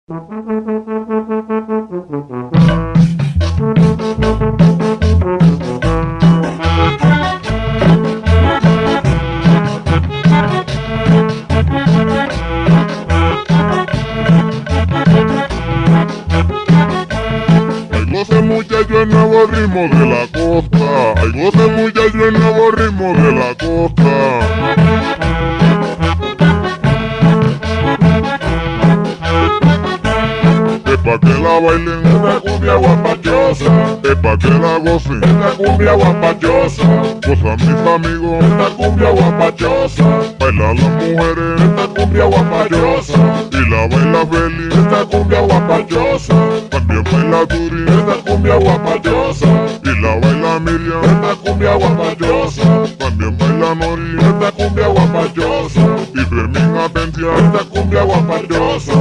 Goce muchacho el nuevo ritmo de la costa. Ay, goce muchacho el nuevo ritmo de la costa. Es pa' que la bailen esta cumbia guapachosa. Es pa' que la gocen esta cumbia guapachosa. Gozan mis amigos esta cumbia guapachosa. Bailan las mujeres esta cumbia guapachosa. Y la baila feliz esta cumbia guapachosa. También baila Turi esta cumbia guapachosa. Y la baila Miriam esta cumbia guapachosa. También baila Nori esta cumbia guapachosa. Y Fermín Atencia esta cumbia guapachosa.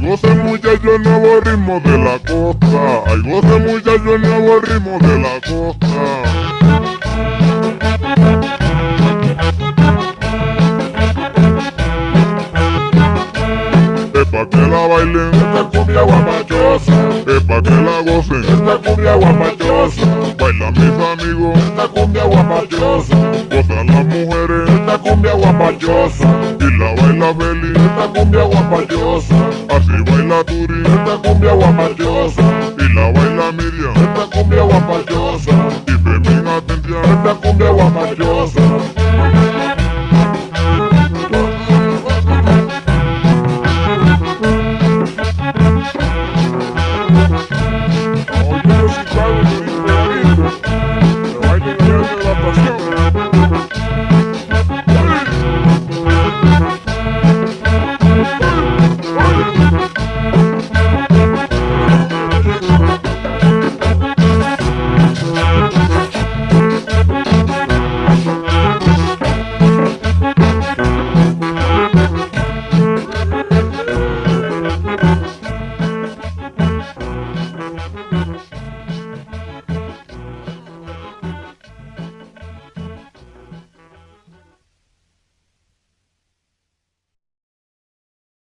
Goce muchacho el nuevo ritmo de la costa. Ay, goce muchacho el nuevo ritmo de la costa. Es pa' que la bailen esta cumbia guapachosa. Es pa' que la gocen esta cumbia guapachosa. Bailan mis amigos esta cumbia guapachosa. Gozan las mujeres esta cumbia guapachosa. Y la baila feliz esta cumbia guapachosa. Así baila Turi esta cumbia guapachosa. Y la baila Miriam esta cumbia guapachosa. Y Fermín Atencia esta cumbia guapachosa.